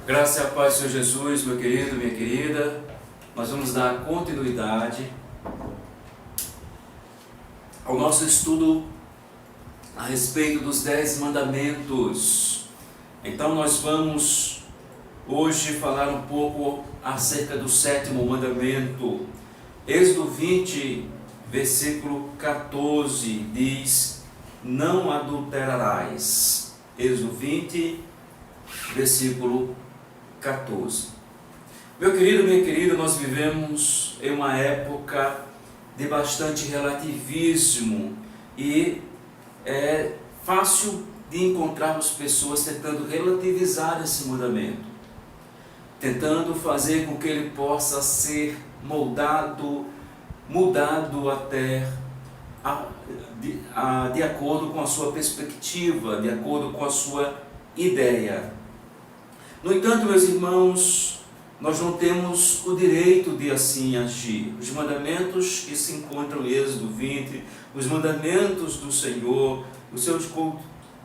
Graça e a paz do Senhor Jesus, meu querido, minha querida. Nós vamos dar continuidade ao nosso estudo a respeito dos 10 mandamentos. Então nós vamos hoje falar um pouco acerca do 7º mandamento. Êxodo 20, versículo 14 diz: não adulterarás. Êxodo 20, versículo 14. Meu querido, minha querida, nós vivemos em uma época de bastante relativismo e é fácil de encontrarmos pessoas tentando relativizar esse mandamento, tentando fazer com que ele possa ser moldado, mudado até de acordo com a sua perspectiva, de acordo com a sua ideia. No entanto, meus irmãos, nós não temos o direito de assim agir. Os mandamentos que se encontram em Êxodo 20, os mandamentos do Senhor, os seus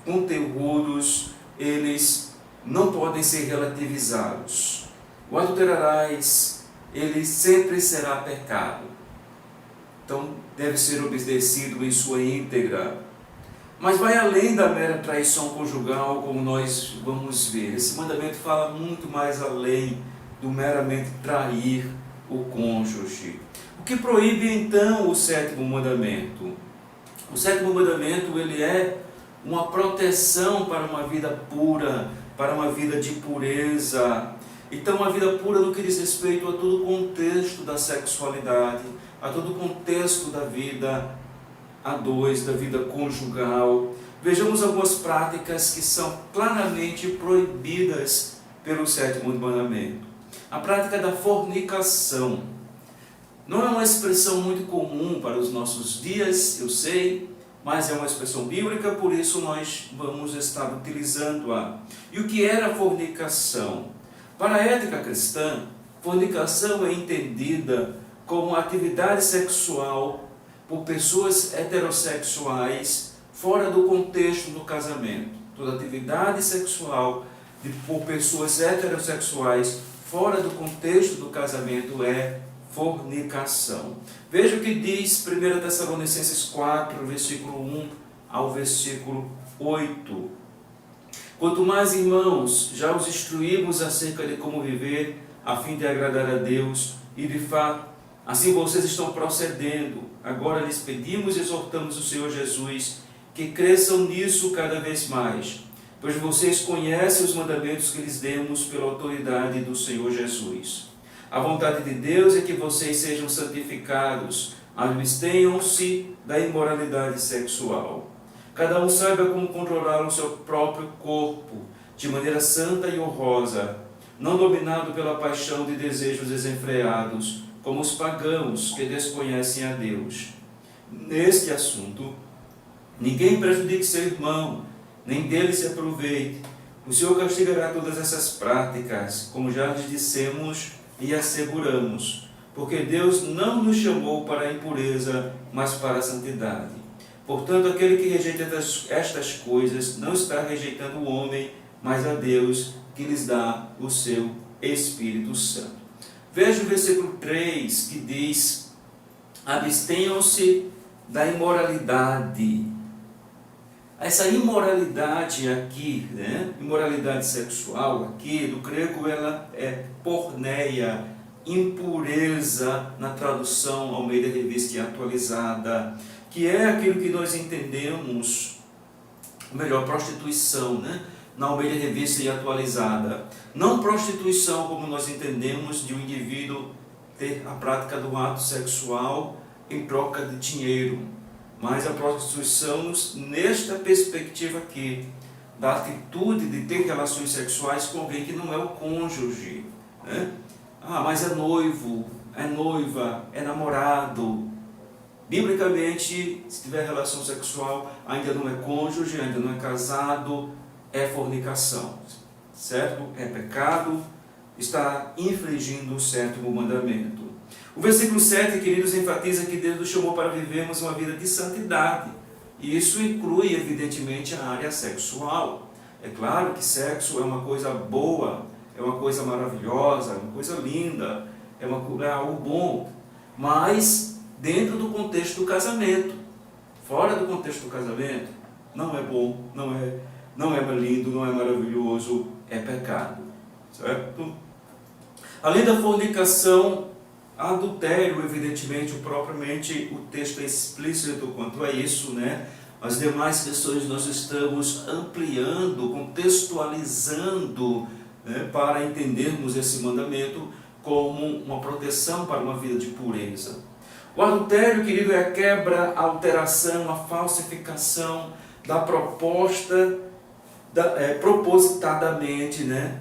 conteúdos, eles não podem ser relativizados. O adulterarás, ele sempre será pecado. Então, deve ser obedecido em sua íntegra. Mas vai além da mera traição conjugal, como nós vamos ver. Esse mandamento fala muito mais além do meramente trair o cônjuge. O que proíbe então o 7º mandamento? O 7º mandamento, ele é uma proteção para uma vida pura, para uma vida de pureza. Então, uma vida pura no que diz respeito a todo o contexto da sexualidade, a todo o contexto da vida a dois, da vida conjugal. Vejamos algumas práticas que são claramente proibidas pelo 7º mandamento. A prática da fornicação não é uma expressão muito comum para os nossos dias, eu sei, mas é uma expressão bíblica, por isso nós vamos estar utilizando-a. E o que era fornicação? Para a ética cristã, fornicação é entendida como uma atividade sexual por pessoas heterossexuais fora do contexto do casamento. Toda atividade sexual por pessoas heterossexuais fora do contexto do casamento é fornicação. Veja o que diz 1 Tessalonicenses 4, versículo 1 ao versículo 8. Quanto mais, irmãos, já os instruímos acerca de como viver, a fim de agradar a Deus, e de fato, assim vocês estão procedendo. Agora lhes pedimos e exortamos o Senhor Jesus que cresçam nisso cada vez mais, pois vocês conhecem os mandamentos que lhes demos pela autoridade do Senhor Jesus. A vontade de Deus é que vocês sejam santificados, abstenham-se da imoralidade sexual. Cada um saiba como controlar o seu próprio corpo, de maneira santa e honrosa, não dominado pela paixão de desejos desenfreados, como os pagãos que desconhecem a Deus. Neste assunto, ninguém prejudique seu irmão, nem dele se aproveite. O Senhor castigará todas essas práticas, como já lhes dissemos e asseguramos, porque Deus não nos chamou para a impureza, mas para a santidade. Portanto, aquele que rejeita estas coisas não está rejeitando o homem, mas a Deus, que lhes dá o seu Espírito Santo. Veja o versículo 3 que diz: abstenham-se da imoralidade. Essa imoralidade aqui, imoralidade sexual aqui, do grego ela é porneia, impureza na tradução Almeida Revista Atualizada, que é aquilo que nós entendemos, ou melhor, prostituição, na Almeida Revista e Atualizada. Não prostituição como nós entendemos de um indivíduo ter a prática do ato sexual em troca de dinheiro, mas a prostituição nesta perspectiva aqui, da atitude de ter relações sexuais com alguém que não é o cônjuge. Mas é noivo, é noiva, é namorado. Biblicamente, se tiver relação sexual, ainda não é cônjuge, ainda não é casado, é fornicação, certo? É pecado, está infringindo o 7º mandamento. O versículo 7, queridos, enfatiza que Deus nos chamou para vivermos uma vida de santidade. E isso inclui, evidentemente, a área sexual. É claro que sexo é uma coisa boa, é uma coisa maravilhosa, é uma coisa linda, é algo bom, mas dentro do contexto do casamento. Fora do contexto do casamento, não é bom, não é lindo, não é maravilhoso, é pecado, certo? Além da fornicação, adultério, evidentemente, propriamente o texto é explícito quanto a isso, né? As demais questões nós estamos ampliando, contextualizando, né, para entendermos esse mandamento como uma proteção para uma vida de pureza. O adultério, querido, é a quebra, a alteração, a falsificação da proposta, propositadamente, né?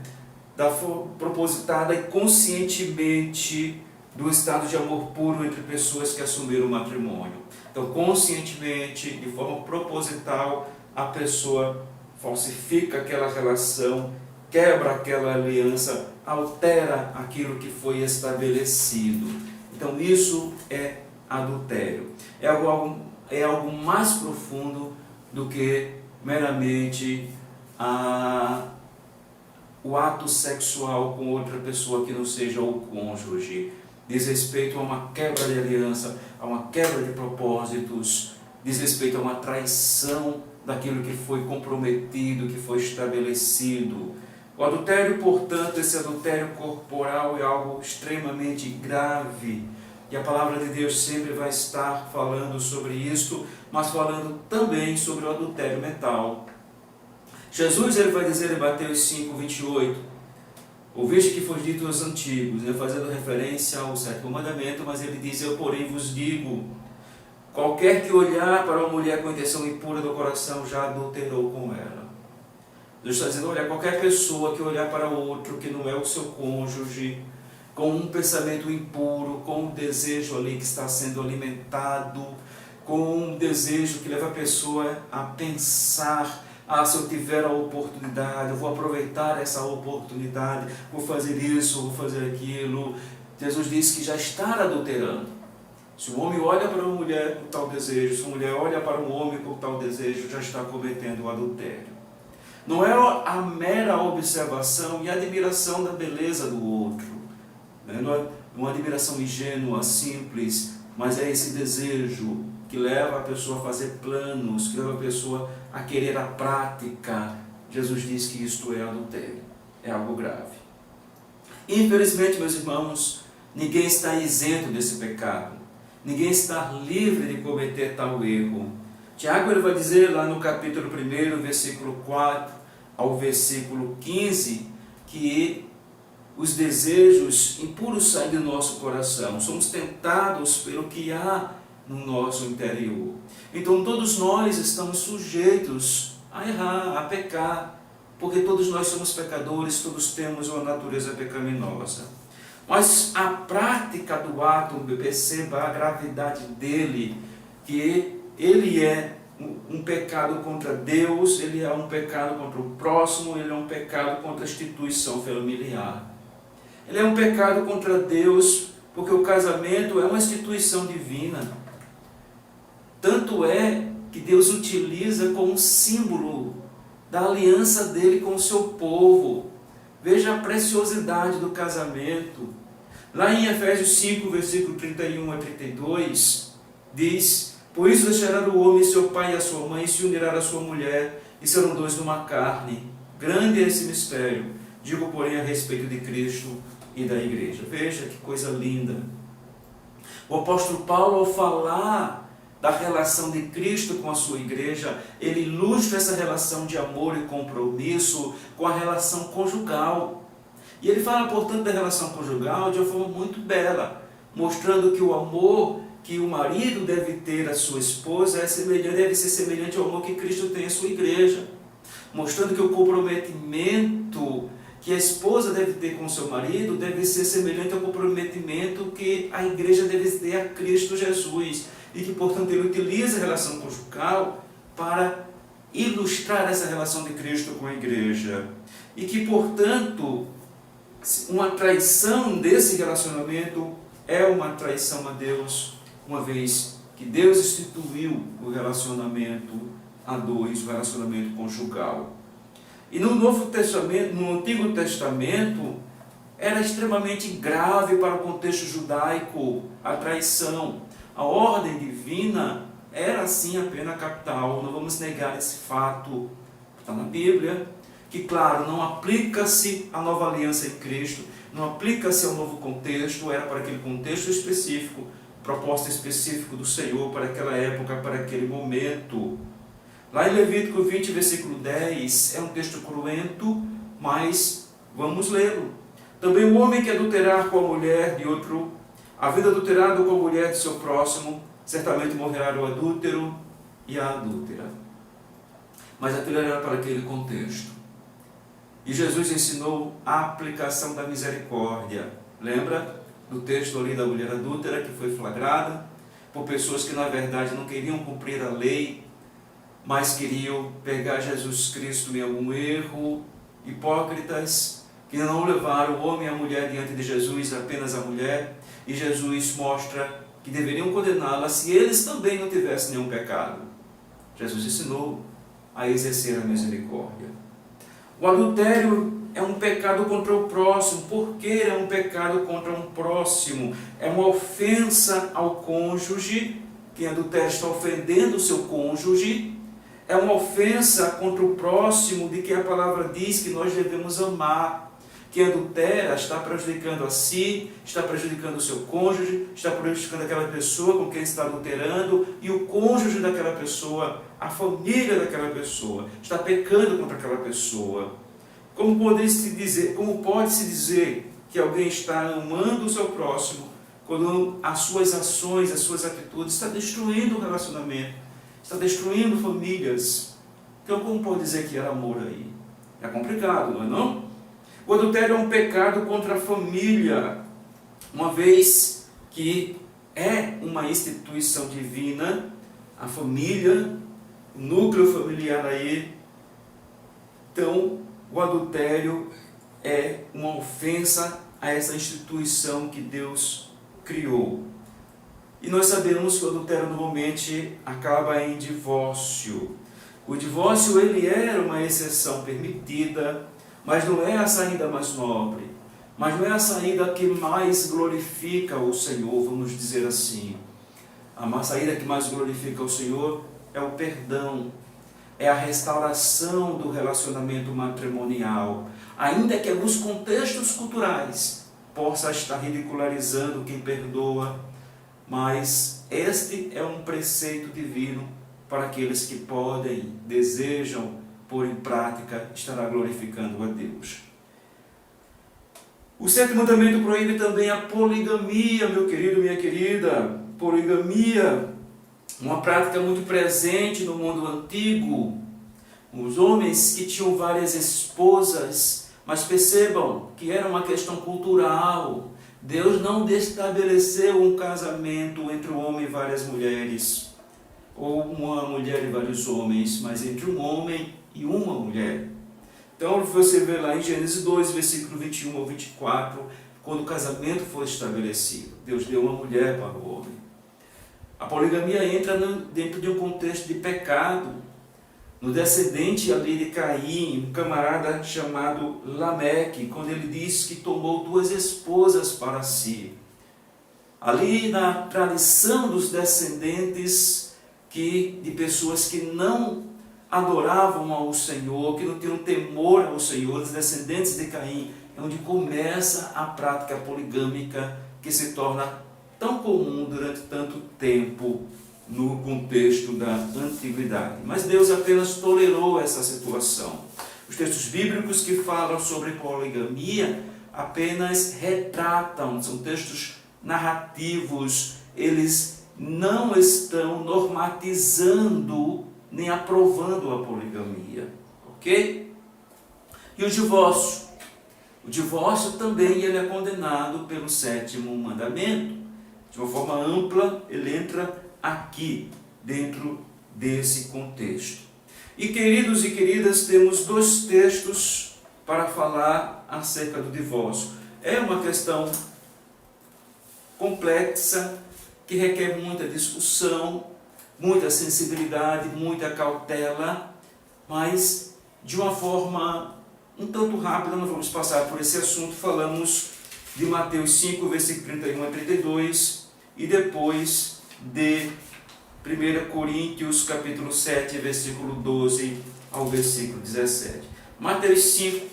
Propositada e conscientemente do estado de amor puro entre pessoas que assumiram o matrimônio. Então, conscientemente, de forma proposital, a pessoa falsifica aquela relação, quebra aquela aliança, altera aquilo que foi estabelecido. Então, isso é adultério. É algo mais profundo do que meramente o ato sexual com outra pessoa que não seja o cônjuge. Diz respeito a uma quebra de aliança, a uma quebra de propósitos, diz respeito a uma traição daquilo que foi comprometido, que foi estabelecido. O adultério, portanto, esse adultério corporal é algo extremamente grave. E a palavra de Deus sempre vai estar falando sobre isso, mas falando também sobre o adultério mental. Jesus ele vai dizer em Mateus 5, 28, ouviste que foi dito aos antigos, né, fazendo referência ao sétimo mandamento, mas ele diz, eu porém vos digo, qualquer que olhar para uma mulher com intenção impura do coração já adulterou com ela. Deus está dizendo, olha, qualquer pessoa que olhar para outro que não é o seu cônjuge, com um pensamento impuro, com um desejo ali que está sendo alimentado, com um desejo que leva a pessoa a pensar, se eu tiver a oportunidade, eu vou aproveitar essa oportunidade, vou fazer isso, vou fazer aquilo. Jesus diz que já está adulterando. Se o homem olha para uma mulher com tal desejo, se a mulher olha para um homem com tal desejo, já está cometendo o adultério. Não é a mera observação e admiração da beleza do outro, né? Não é uma admiração ingênua, simples, mas é esse desejo que leva a pessoa a fazer planos, que leva a pessoa a querer a prática. Jesus diz que isto é adultério, é algo grave. Infelizmente, meus irmãos, ninguém está isento desse pecado, ninguém está livre de cometer tal erro. Tiago ele vai dizer lá no capítulo 1, versículo 4 ao versículo 15, que os desejos impuros saem do nosso coração, somos tentados pelo que há no nosso interior. Então todos nós estamos sujeitos a errar, a pecar, porque todos nós somos pecadores, todos temos uma natureza pecaminosa. Mas a prática do ato, perceba a gravidade dele, que ele é um pecado contra Deus, ele é um pecado contra o próximo, ele é um pecado contra a instituição familiar. Ele é um pecado contra Deus, porque o casamento é uma instituição divina. Tanto é que Deus utiliza como símbolo da aliança dele com o seu povo. Veja a preciosidade do casamento. Lá em Efésios 5, versículo 31 a 32, diz, por isso deixará o homem seu pai e a sua mãe, e se unirá à sua mulher, e serão dois numa carne. Grande é esse mistério. Digo, porém, a respeito de Cristo e da igreja. Veja que coisa linda. O apóstolo Paulo, ao falar da relação de Cristo com a sua igreja, ele ilustra essa relação de amor e compromisso com a relação conjugal. E ele fala, portanto, da relação conjugal de uma forma muito bela, mostrando que o amor que o marido deve ter à sua esposa deve ser semelhante ao amor que Cristo tem à sua igreja, mostrando que o comprometimento que a esposa deve ter com o seu marido deve ser semelhante ao comprometimento que a igreja deve ter a Cristo Jesus, e que, portanto, ele utiliza a relação conjugal para ilustrar essa relação de Cristo com a igreja, e que, portanto, uma traição desse relacionamento é uma traição a Deus, uma vez que Deus instituiu o relacionamento a dois, o relacionamento conjugal. E no Novo Testamento, no Antigo Testamento, era extremamente grave para o contexto judaico a traição. A ordem divina era sim a pena capital, não vamos negar esse fato. Está na Bíblia, que claro, não aplica-se à nova aliança em Cristo, não aplica-se ao novo contexto, era para aquele contexto específico, proposta específica do Senhor para aquela época, para aquele momento. Lá em Levítico 20, versículo 10, é um texto cruento, mas vamos lê-lo. Também o homem que adulterar com a mulher de outro, havendo adulterado com a mulher de seu próximo, certamente morrerá o adúltero e a adúltera. Mas aquilo era para aquele contexto. E Jesus ensinou a aplicação da misericórdia. Lembra do texto ali da mulher adúltera que foi flagrada por pessoas que na verdade não queriam cumprir a lei, mas queriam pegar Jesus Cristo em algum erro, hipócritas, que não levaram o homem e a mulher diante de Jesus, apenas a mulher, e Jesus mostra que deveriam condená-la se eles também não tivessem nenhum pecado. Jesus ensinou a exercer a misericórdia. O adultério é um pecado contra o próximo. Por que é um pecado contra um próximo? É uma ofensa ao cônjuge. Quem adultera está ofendendo o seu cônjuge. É uma ofensa contra o próximo, de que a palavra diz que nós devemos amar. Quem adultera está prejudicando a si, está prejudicando o seu cônjuge, está prejudicando aquela pessoa com quem está adulterando, e o cônjuge daquela pessoa, a família daquela pessoa, está pecando contra aquela pessoa. Como pode-se dizer que alguém está amando o seu próximo, quando as suas ações, as suas atitudes estão destruindo o relacionamento, está destruindo famílias? Então como pode dizer que era amor aí? É complicado, não é não? O adultério é um pecado contra a família, uma vez que é uma instituição divina, a família, o núcleo familiar aí. Então, o adultério é uma ofensa a essa instituição que Deus criou. E nós sabemos que o adultério normalmente acaba em divórcio. O divórcio ele era uma exceção permitida, mas não é a saída mais nobre, mas não é a saída que mais glorifica o Senhor, vamos dizer assim. A saída que mais glorifica o Senhor é o perdão, é a restauração do relacionamento matrimonial, ainda que alguns contextos culturais possa estar ridicularizando quem perdoa, mas este é um preceito divino para aqueles que podem, desejam pôr em prática, estará glorificando a Deus. O sétimo mandamento proíbe também a poligamia, meu querido, minha querida. Poligamia, uma prática muito presente no mundo antigo. Os homens que tinham várias esposas, mas percebam que era uma questão cultural. Deus não estabeleceu um casamento entre um homem e várias mulheres, ou uma mulher e vários homens, mas entre um homem e uma mulher. Então você vê lá em Gênesis 2, versículo 21 ao 24, quando o casamento foi estabelecido, Deus deu uma mulher para o homem. A poligamia entra dentro de um contexto de pecado, no descendente ali de Caim, um camarada chamado Lameque, quando ele diz que tomou 2 esposas para si. Ali na tradição dos descendentes de pessoas que não adoravam ao Senhor, que não tinham temor ao Senhor, os descendentes de Caim, é onde começa a prática poligâmica que se torna tão comum durante tanto tempo no contexto da antiguidade. Mas Deus apenas tolerou essa situação. Os textos bíblicos que falam sobre poligamia apenas retratam, são textos narrativos, eles não estão normatizando nem aprovando a poligamia, ok? E o divórcio? O divórcio também ele é condenado pelo sétimo mandamento. De uma forma ampla, ele entra aqui, dentro desse contexto. E queridos e queridas, temos 2 textos para falar acerca do divórcio. É uma questão complexa, que requer muita discussão, muita sensibilidade, muita cautela, mas de uma forma um tanto rápida, não vamos passar por esse assunto, falamos de Mateus 5, versículo 31 a 32, e depois de 1 Coríntios, capítulo 7, versículo 12 ao versículo 17. Mateus 5,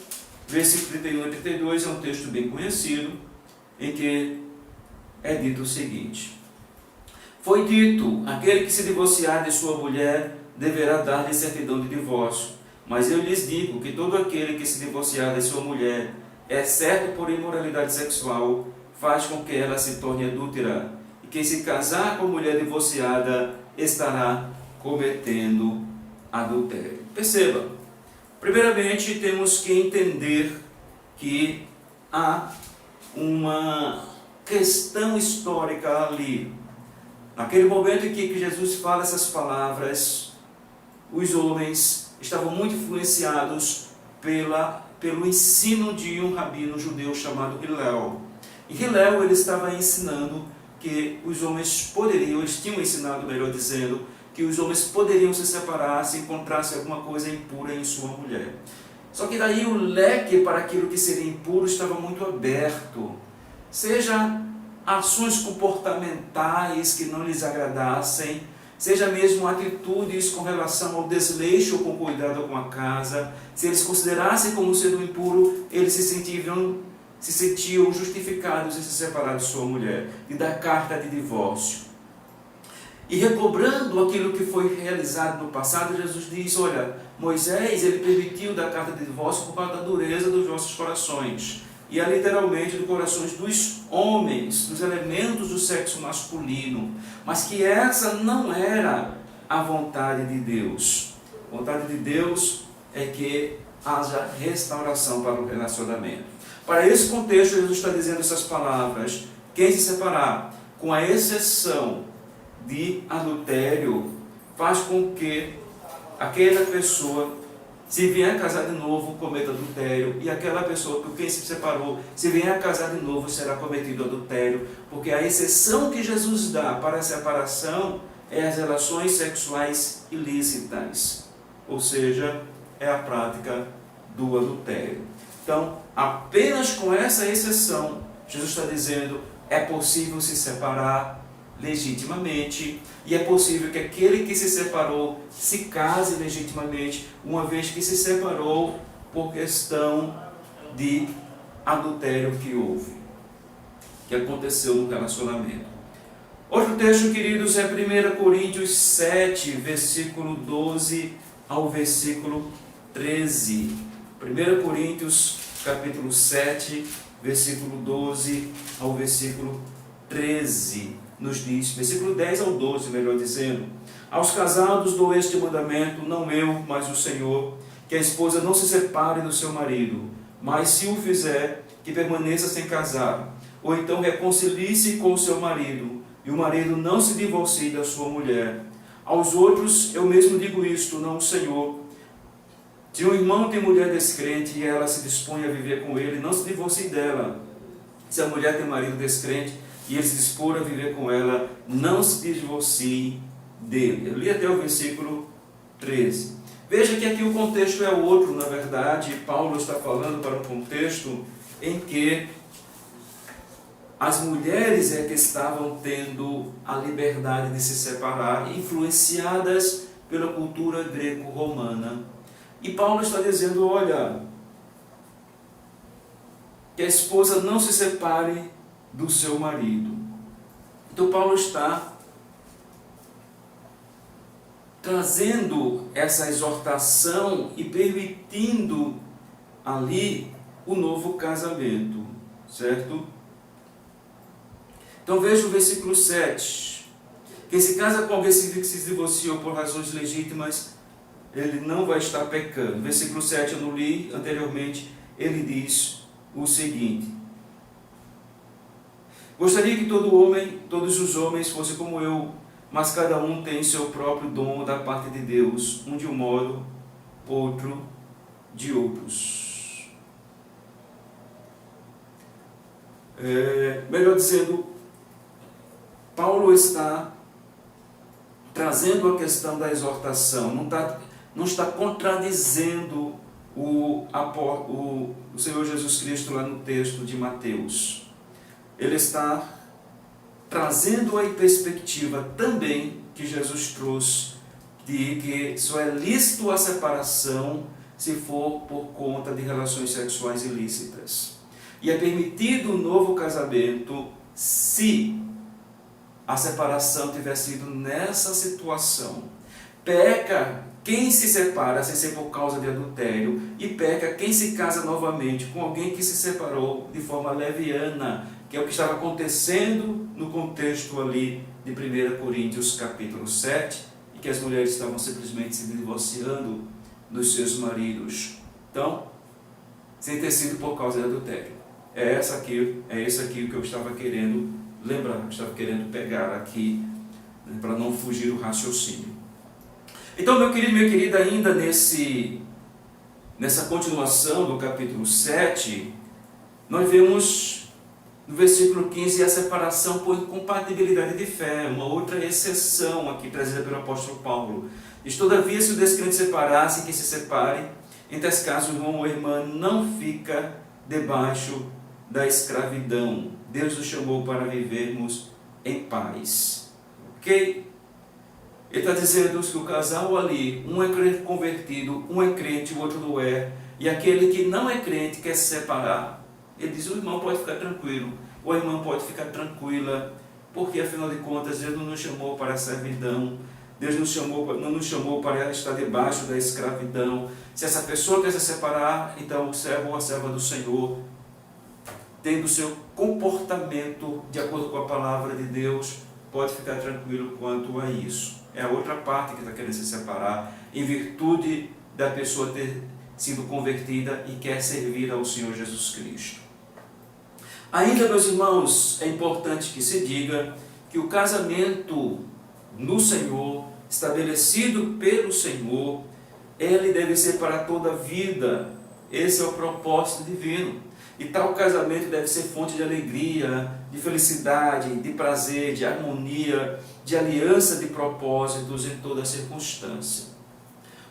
versículo 31 a 32 é um texto bem conhecido, em que é dito o seguinte: foi dito, aquele que se divorciar de sua mulher deverá dar-lhe certidão de divórcio. Mas eu lhes digo que todo aquele que se divorciar de sua mulher, exceto por imoralidade sexual, faz com que ela se torne adúltera. E quem se casar com mulher divorciada estará cometendo adultério. Perceba, primeiramente temos que entender que há uma questão histórica ali. Naquele momento em que Jesus fala essas palavras, os homens estavam muito influenciados pelo ensino de um rabino judeu chamado Hillel. E Hillel ele estava ensinando que os homens poderiam, eles tinham ensinado, melhor dizendo, que os homens poderiam se separar se encontrassem alguma coisa impura em sua mulher. Só que daí o leque para aquilo que seria impuro estava muito aberto. Seja ações comportamentais que não lhes agradassem, seja mesmo atitudes com relação ao desleixo ou com cuidado com a casa, se eles considerassem como sendo impuro, eles se sentiam justificados em se separar de sua mulher e dar carta de divórcio. E recobrando aquilo que foi realizado no passado, Jesus diz, olha, Moisés ele permitiu dar carta de divórcio por causa da dureza dos vossos corações. E é literalmente dos corações dos homens, dos elementos do sexo masculino. Mas que essa não era a vontade de Deus. A vontade de Deus é que haja restauração para o relacionamento. Para esse contexto, Jesus está dizendo essas palavras: quem se separar, com a exceção de adultério, faz com que aquela pessoa, se vier a casar de novo, cometa adultério, e aquela pessoa por quem se separou, se vier a casar de novo, será cometido adultério, porque a exceção que Jesus dá para a separação é as relações sexuais ilícitas, ou seja, é a prática do adultério. Então, apenas com essa exceção, Jesus está dizendo, é possível se separar legitimamente, e é possível que aquele que se separou se case legitimamente, uma vez que se separou por questão de adultério que houve, que aconteceu no relacionamento. Outro texto, queridos, é 1 Coríntios 7, versículo 12 ao versículo 13. 1 Coríntios, capítulo 7, versículo 12 ao versículo 13. Nos diz, versículo 10 ao 12, melhor dizendo, aos casados dou este mandamento, não eu, mas o Senhor, que a esposa não se separe do seu marido, mas se o fizer, que permaneça sem casar, ou então reconcilie-se com o seu marido, e o marido não se divorcie da sua mulher. Aos outros eu mesmo digo isto, não o Senhor. Se um irmão tem mulher descrente e ela se dispõe a viver com ele, não se divorcie dela. Se a mulher tem marido descrente e ele se dispor a viver com ela, não se divorcie dele. Eu li até o versículo 13. Veja que aqui o contexto é outro, na verdade. Paulo está falando para um contexto em que as mulheres é que estavam tendo a liberdade de se separar, influenciadas pela cultura greco-romana. E Paulo está dizendo, olha, que a esposa não se separe do seu marido. Então Paulo está trazendo essa exortação e permitindo ali o novo casamento, certo? Então veja o versículo 7. Quem se casa com alguém que se divorciou por razões legítimas, ele não vai estar pecando. Versículo 7 eu não li anteriormente, ele diz o seguinte: gostaria que todos os homens fossem como eu, mas cada um tem seu próprio dom da parte de Deus, um de um modo, outro de outros. Melhor dizendo, Paulo está trazendo a questão da exortação, não está contradizendo o Senhor Jesus Cristo lá no texto de Mateus. Ele está trazendo a perspectiva também que Jesus trouxe, de que só é lícito a separação se for por conta de relações sexuais ilícitas. E é permitido o novo casamento se a separação tiver sido nessa situação. Peca quem se separa sem ser por causa de adultério, e peca quem se casa novamente com alguém que se separou de forma leviana, que é o que estava acontecendo no contexto ali de 1 Coríntios capítulo 7, e que as mulheres estavam simplesmente se divorciando dos seus maridos. Então, sem ter sido por causa de adultério. É esse aqui o que eu estava querendo lembrar, que eu estava querendo pegar aqui, né, para não fugir do raciocínio. Então, meu querido e minha querida, ainda nessa continuação do capítulo 7, nós vemos no versículo 15 a separação por incompatibilidade de fé, uma outra exceção aqui trazida pelo apóstolo Paulo. Diz: todavia, se o descrente separasse, que se separe, em tais casos o irmão ou irmã não fica debaixo da escravidão. Deus nos chamou para vivermos em paz. Ok? Ele está dizendo que o casal ali, um é convertido, um é crente, o outro não é, e aquele que não é crente quer se separar. Ele diz: o irmão pode ficar tranquilo, ou a irmã pode ficar tranquila, porque afinal de contas Deus não nos chamou para a servidão, Deus não nos chamou para estar debaixo da escravidão. Se essa pessoa quer se separar, então o servo ou a serva do Senhor, tendo o seu comportamento de acordo com a palavra de Deus, pode ficar tranquilo quanto a isso. É a outra parte que está querendo se separar, em virtude da pessoa ter sido convertida e quer servir ao Senhor Jesus Cristo. Ainda, meus irmãos, é importante que se diga que o casamento no Senhor, estabelecido pelo Senhor, ele deve ser para toda a vida. Esse é o propósito divino. E tal casamento deve ser fonte de alegria, de felicidade, de prazer, de harmonia, de aliança de propósitos em toda circunstância.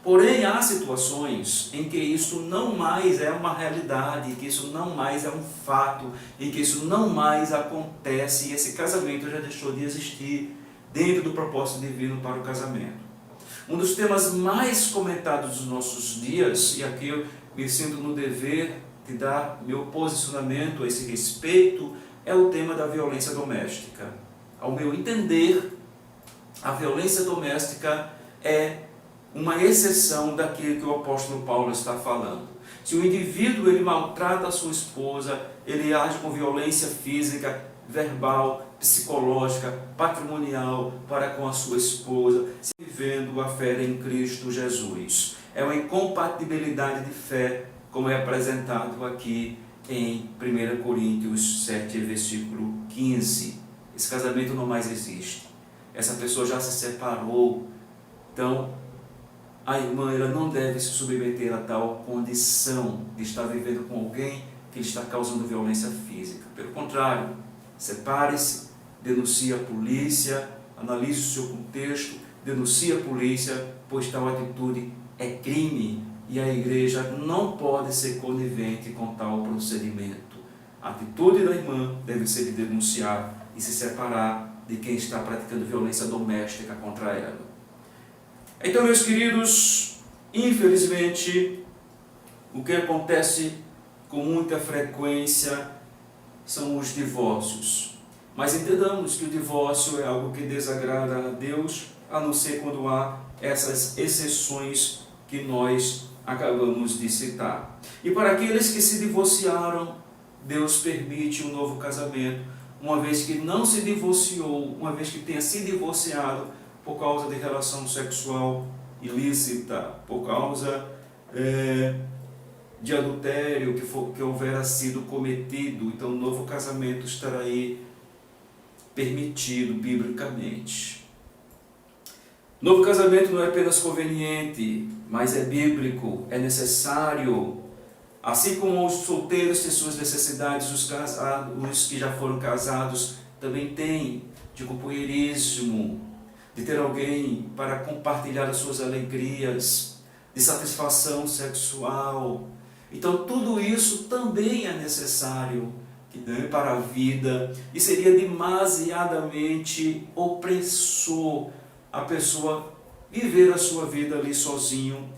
Porém, há situações em que isso não mais é uma realidade, que isso não mais é um fato, em que isso não mais acontece, e esse casamento já deixou de existir dentro do propósito divino para o casamento. Um dos temas mais comentados dos nossos dias, e aqui eu me sinto no dever de dar meu posicionamento a esse respeito, é o tema da violência doméstica. Ao meu entender, a violência doméstica é uma exceção daquilo que o apóstolo Paulo está falando. Se o indivíduo ele maltrata a sua esposa, ele age com violência física, verbal, psicológica, patrimonial para com a sua esposa, vivendo a fé em Cristo Jesus. É uma incompatibilidade de fé, como é apresentado aqui em 1 Coríntios 7, versículo 15. Esse casamento não mais existe. Essa pessoa já se separou. Então, a irmã ela não deve se submeter a tal condição de estar vivendo com alguém que lhe está causando violência física. Pelo contrário, separe-se, denuncie a polícia, analise o seu contexto, denuncie a polícia, pois tal atitude é crime e a igreja não pode ser conivente com tal procedimento. A atitude da irmã deve ser de denunciar e se separar de quem está praticando violência doméstica contra ela. Então, meus queridos, infelizmente, o que acontece com muita frequência são os divórcios. Mas entendamos que o divórcio é algo que desagrada a Deus, a não ser quando há essas exceções que nós acabamos de citar. E para aqueles que se divorciaram, Deus permite um novo casamento, uma vez que não se divorciou, uma vez que tenha se divorciado por causa de relação sexual ilícita, por causa de adultério que houvera sido cometido. Então o novo casamento estará aí permitido biblicamente. Novo casamento não é apenas conveniente, mas é bíblico, é necessário. Assim como os solteiros têm suas necessidades, os que já foram casados também têm, de companheirismo, de ter alguém para compartilhar as suas alegrias. de satisfação sexual. Então tudo isso também é necessário para a vida, e seria demasiadamente opressor a pessoa viver a sua vida ali sozinho,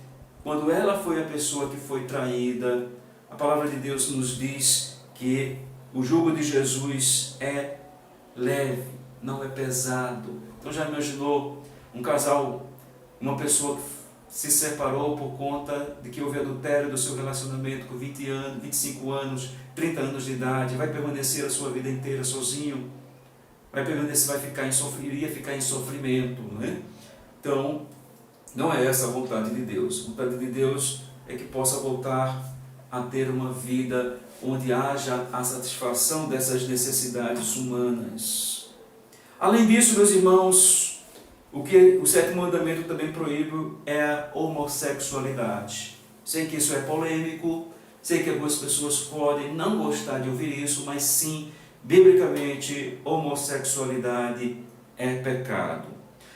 quando ela foi a pessoa que foi traída. A palavra de Deus nos diz que o jugo de Jesus é leve, não é pesado. Então já imaginou um casal, uma pessoa que se separou por conta de que houve adultério do seu relacionamento com 20 anos, 25 anos, 30 anos de idade, vai permanecer a sua vida inteira sozinho? Iria ficar em sofrimento, não é? Então, não é essa a vontade de Deus. A vontade de Deus é que possa voltar a ter uma vida onde haja a satisfação dessas necessidades humanas. Além disso, meus irmãos, o que o sétimo mandamento também proíbe é a homossexualidade. Sei que isso é polêmico, sei que algumas pessoas podem não gostar de ouvir isso, mas sim, biblicamente, homossexualidade é pecado.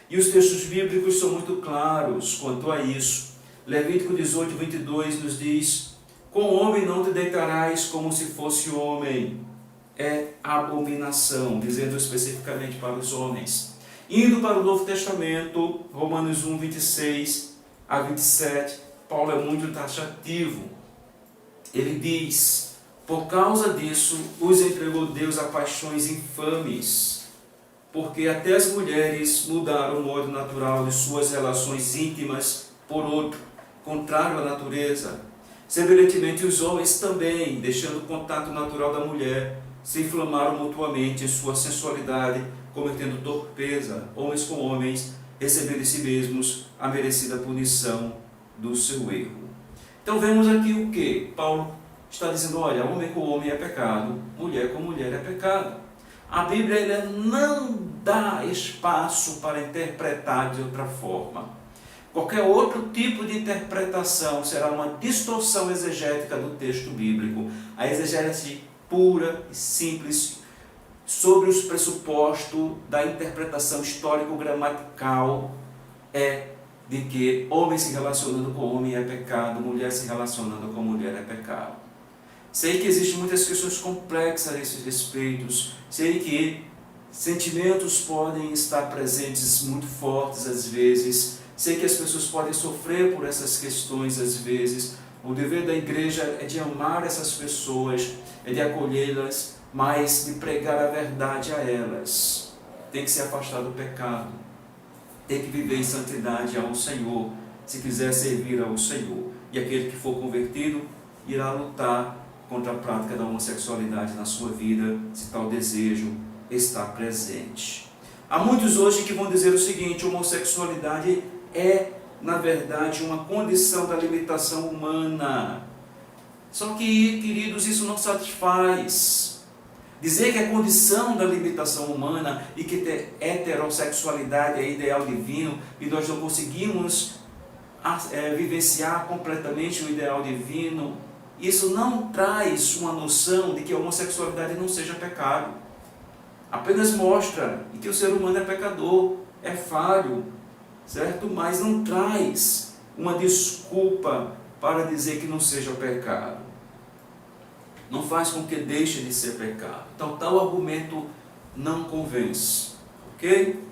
E os textos bíblicos são muito claros quanto a isso. Levítico 18, 22 nos diz: com o homem não te deitarás como se fosse homem. É abominação, dizendo especificamente para os homens. Indo para o Novo Testamento, Romanos 1, 26 a 27, Paulo é muito taxativo. Ele diz: por causa disso, os entregou Deus a paixões infames, porque até as mulheres mudaram o modo natural de suas relações íntimas por outro, contrário à natureza. Semelhantemente, os homens também, deixando o contato natural da mulher, se inflamaram mutuamente em sua sensualidade, cometendo torpeza, homens com homens, recebendo em si mesmos a merecida punição do seu erro. Então vemos aqui o que? Paulo está dizendo: olha, homem com homem é pecado, mulher com mulher é pecado. A Bíblia não dá espaço para interpretar de outra forma. Qualquer outro tipo de interpretação será uma distorção exegética do texto bíblico. A exegese pura e simples sobre os pressupostos da interpretação histórico-gramatical é de que homem se relacionando com homem é pecado, mulher se relacionando com mulher é pecado. Sei que existem muitas questões complexas a esses respeitos, sei que sentimentos podem estar presentes muito fortes às vezes, sei que as pessoas podem sofrer por essas questões às vezes. O dever da igreja é de amar essas pessoas, é de acolhê-las, mas de pregar a verdade a elas. Tem que se afastar do pecado, tem que viver em santidade ao Senhor, se quiser servir ao Senhor. E aquele que for convertido irá lutar contra a prática da homossexualidade na sua vida, se tal desejo está presente. Há muitos hoje que vão dizer o seguinte: homossexualidade é, na verdade, uma condição da limitação humana. Só que, queridos, isso não satisfaz. Dizer que é condição da limitação humana e que heterossexualidade é ideal divino e nós não conseguimos vivenciar completamente o ideal divino, isso não traz uma noção de que a homossexualidade não seja pecado. Apenas mostra que o ser humano é pecador, é falho, certo? Mas não traz uma desculpa para dizer que não seja pecado. Não faz com que deixe de ser pecado. Então, tal argumento não convence. Ok?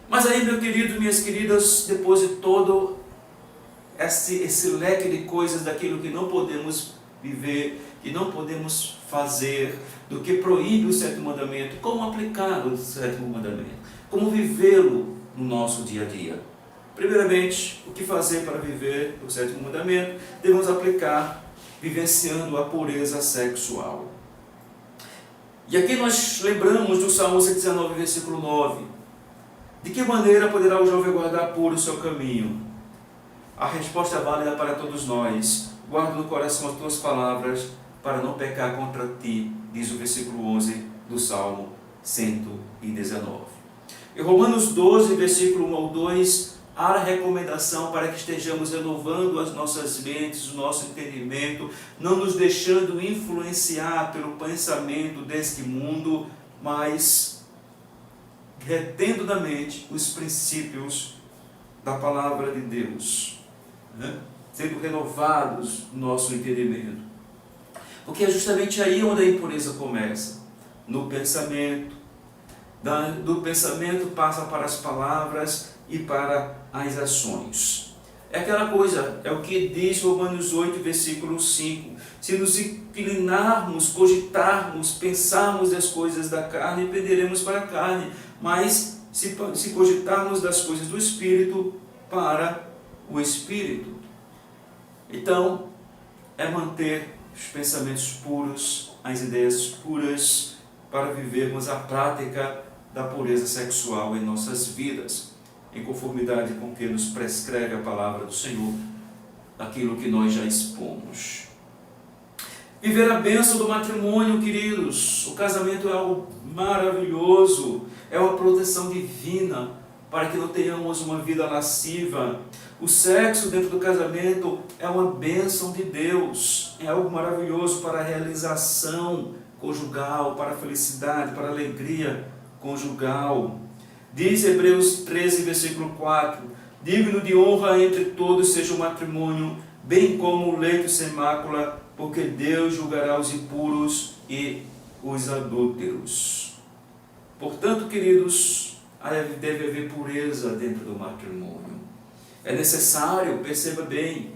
Mas aí, meu querido, minhas queridas, depois de todo esse leque de coisas daquilo que não podemos viver, que não podemos fazer, do que proíbe o sétimo mandamento, como aplicar o sétimo mandamento? Como vivê-lo no nosso dia a dia? Primeiramente, o que fazer para viver o sétimo mandamento? Devemos aplicar vivenciando a pureza sexual. E aqui nós lembramos do Salmo 119, versículo 9. De que maneira poderá o jovem guardar puro o seu caminho? A resposta é válida para todos nós. Guarda no coração as tuas palavras para não pecar contra ti, diz o versículo 11 do Salmo 119. Em Romanos 12, versículo 1 ao 2, há a recomendação para que estejamos renovando as nossas mentes, o nosso entendimento, não nos deixando influenciar pelo pensamento deste mundo, mas retendo na mente os princípios da palavra de Deus. sendo renovados no nosso entendimento. Porque é justamente aí onde a impureza começa, no pensamento. Do pensamento passa para as palavras e para as ações. É aquela coisa, é o que diz Romanos 8, versículo 5. Se nos inclinarmos, cogitarmos, pensarmos das coisas da carne, penderemos para a carne. Mas se cogitarmos das coisas do Espírito, para o Espírito. Então, é manter os pensamentos puros, as ideias puras, para vivermos a prática da pureza sexual em nossas vidas, em conformidade com o que nos prescreve a palavra do Senhor, aquilo que nós já expomos. Viver a bênção do matrimônio, queridos. O casamento é algo maravilhoso, é uma proteção divina para que não tenhamos uma vida lasciva. O sexo dentro do casamento é uma bênção de Deus, é algo maravilhoso para a realização conjugal, para a felicidade, para a alegria conjugal. Diz Hebreus 13, versículo 4, digno de honra entre todos seja o matrimônio, bem como o leito sem mácula, porque Deus julgará os impuros e os adúlteros. Portanto, queridos, deve haver pureza dentro do matrimônio. É necessário, perceba bem,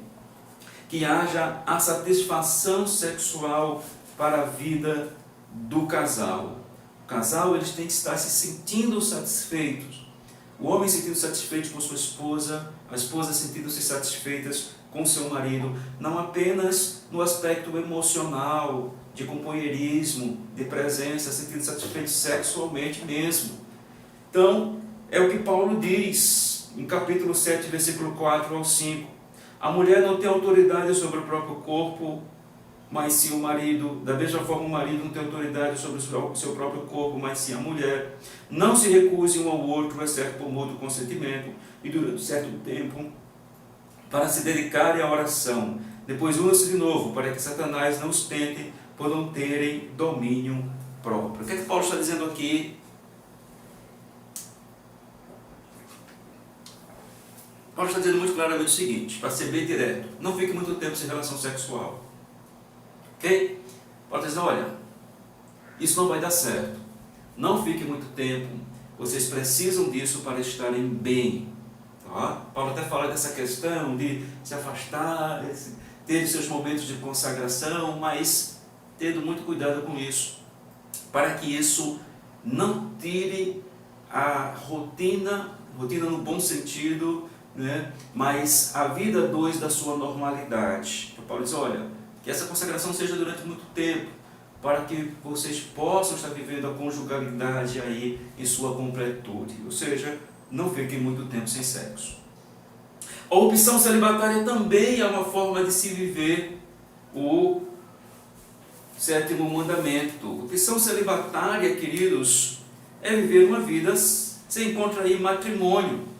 que haja a satisfação sexual para a vida do casal. O casal, eles têm que estar se sentindo satisfeitos. O homem sentindo satisfeito com sua esposa, a esposa sentindo-se satisfeitas com seu marido, não apenas no aspecto emocional, de companheirismo, de presença, sentindo satisfeito sexualmente mesmo. Então, é o que Paulo diz em capítulo 7, versículo 4 ao 5. A mulher não tem autoridade sobre o próprio corpo, mas sim o marido. Da mesma forma, o marido não tem autoridade sobre o seu próprio corpo, mas sim a mulher. Não se recuse um ao outro, exceto por mútuo consentimento, e durante certo tempo, para se dedicarem à oração. Depois unam-se de novo, para que Satanás não os tente, por não terem domínio próprio. O que é que Paulo está dizendo aqui? Paulo está dizendo muito claramente o seguinte, para ser bem direto: não fique muito tempo sem relação sexual. Ok? Paulo está dizendo, olha, isso não vai dar certo. Não fique muito tempo. Vocês precisam disso para estarem bem. Tá? Paulo até fala dessa questão de se afastar, ter seus momentos de consagração, mas tendo muito cuidado com isso, para que isso não tire a rotina no bom sentido, né? Mas a vida dois da sua normalidade. Então, Paulo diz, olha, que essa consagração seja durante muito tempo, para que vocês possam estar vivendo a conjugalidade aí em sua completude, ou seja, não fiquem muito tempo sem sexo. A opção celibatária também é uma forma de se viver o sétimo mandamento. A opção celibatária, queridos, é viver uma vida sem contrair matrimônio.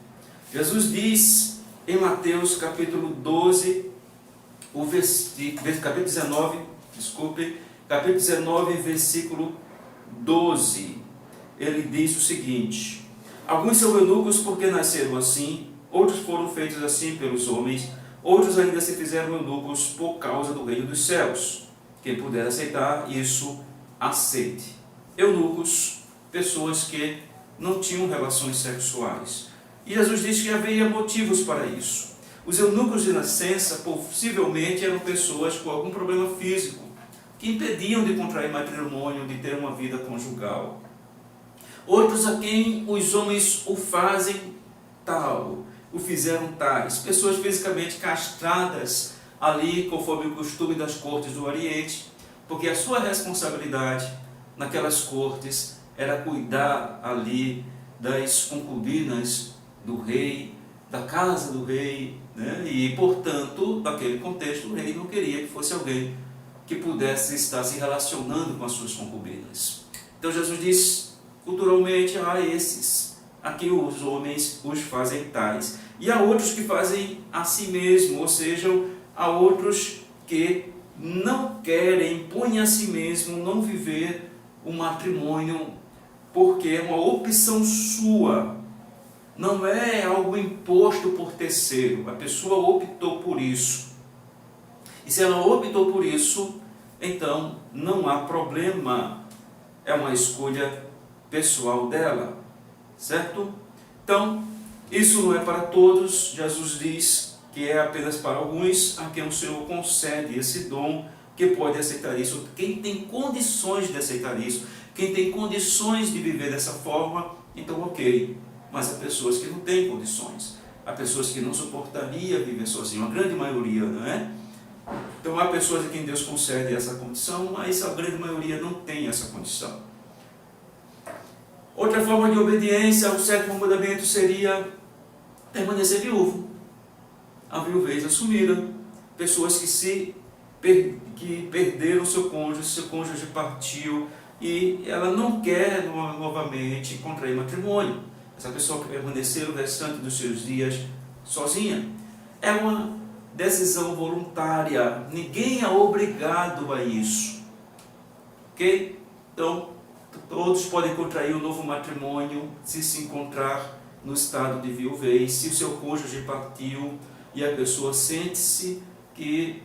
Jesus diz em Mateus capítulo 12, capítulo 19, versículo 12, ele diz o seguinte: alguns são eunucos porque nasceram assim, outros foram feitos assim pelos homens, outros ainda se fizeram eunucos por causa do reino dos céus. Quem puder aceitar isso, aceite. Eunucos, pessoas que não tinham relações sexuais. E Jesus diz que havia motivos para isso. Os eunucos de nascença possivelmente eram pessoas com algum problema físico, que impediam de contrair matrimônio, de ter uma vida conjugal. Outros a quem os homens o fazem tal, o fizeram tais, pessoas fisicamente castradas ali, conforme o costume das cortes do Oriente, porque a sua responsabilidade naquelas cortes era cuidar ali das concubinas do rei, da casa do rei, né? E, portanto, naquele contexto, o rei não queria que fosse alguém que pudesse estar se relacionando com as suas concubinas. Então Jesus diz, culturalmente, há esses, aqui os homens os fazem tais. E há outros que fazem a si mesmo, ou seja, há outros que não querem, impõem a si mesmo não viver o matrimônio, porque é uma opção sua, não é algo imposto por terceiro, a pessoa optou por isso. E se ela optou por isso, então não há problema. É uma escolha pessoal dela, certo? Então, isso não é para todos. Jesus diz que é apenas para alguns a quem o Senhor concede esse dom, que pode aceitar isso. Quem tem condições de aceitar isso, quem tem condições de viver dessa forma, então ok. Mas há pessoas que não têm condições. Há pessoas que não suportaria viver sozinho, a grande maioria, não é? Então há pessoas a quem Deus concede essa condição, mas a grande maioria não tem essa condição. Outra forma de obediência ao sétimo mandamento seria permanecer viúvo. A viuvez assumida. Pessoas que perderam seu cônjuge partiu e ela não quer novamente contrair matrimônio. Essa pessoa que permanecer o restante dos seus dias sozinha. É uma decisão voluntária. Ninguém é obrigado a isso. Ok? Então, todos podem contrair um novo matrimônio se encontrar no estado de viuvez, se o seu cônjuge partiu e a pessoa sente-se que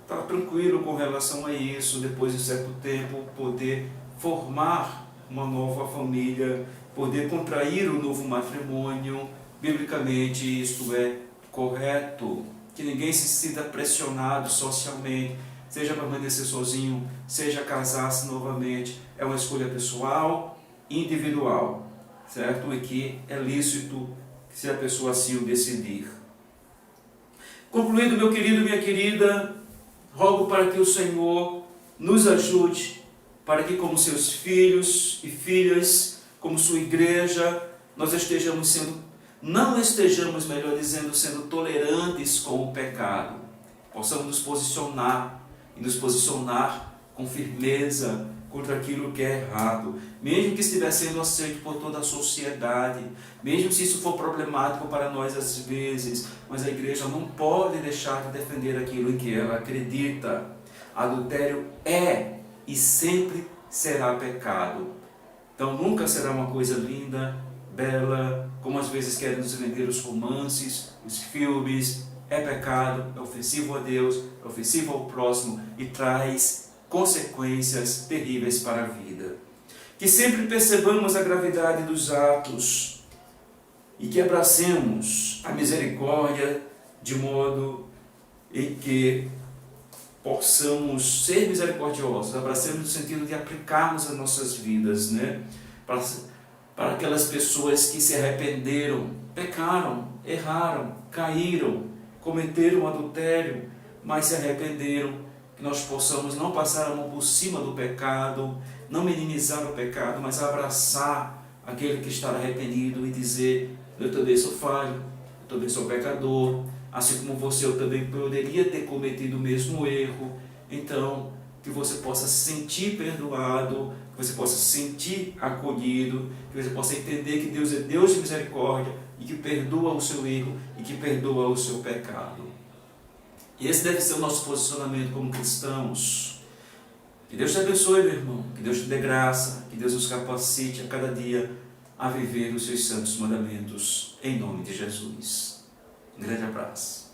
está tranquilo com relação a isso, depois de certo tempo poder formar uma nova família, poder contrair um novo matrimônio. Biblicamente isto é correto, que ninguém se sinta pressionado socialmente, seja permanecer sozinho, seja casar-se novamente. É uma escolha pessoal, individual, certo? E que é lícito se a pessoa assim o decidir. Concluindo, meu querido, minha querida, rogo para que o Senhor nos ajude, para que como seus filhos e filhas, como sua igreja, nós não estejamos, melhor dizendo, sendo tolerantes com o pecado. Possamos nos posicionar e nos posicionar com firmeza contra aquilo que é errado, mesmo que estiver sendo aceito por toda a sociedade, mesmo se isso for problemático para nós às vezes, mas a igreja não pode deixar de defender aquilo em que ela acredita. Adultério é e sempre será pecado. Então nunca será uma coisa linda, bela, como às vezes querem nos vender os romances, os filmes. É pecado, é ofensivo a Deus, é ofensivo ao próximo e traz consequências terríveis para a vida. Que sempre percebamos a gravidade dos atos e que abracemos a misericórdia de modo em que possamos ser misericordiosos, abracemos no sentido de aplicarmos as nossas vidas, né? Para aquelas pessoas que se arrependeram, pecaram, erraram, caíram, cometeram adultério, mas se arrependeram, que nós possamos não passar a mão por cima do pecado, não minimizar o pecado, mas abraçar aquele que está arrependido e dizer: eu também sou falho, eu também sou pecador, assim como você, eu também poderia ter cometido o mesmo erro. Então, que você possa se sentir perdoado, que você possa se sentir acolhido, que você possa entender que Deus é Deus de misericórdia e que perdoa o seu erro e que perdoa o seu pecado. E esse deve ser o nosso posicionamento como cristãos. Que Deus te abençoe, meu irmão, que Deus te dê graça, que Deus nos capacite a cada dia a viver os seus santos mandamentos, em nome de Jesus. Um grande abraço.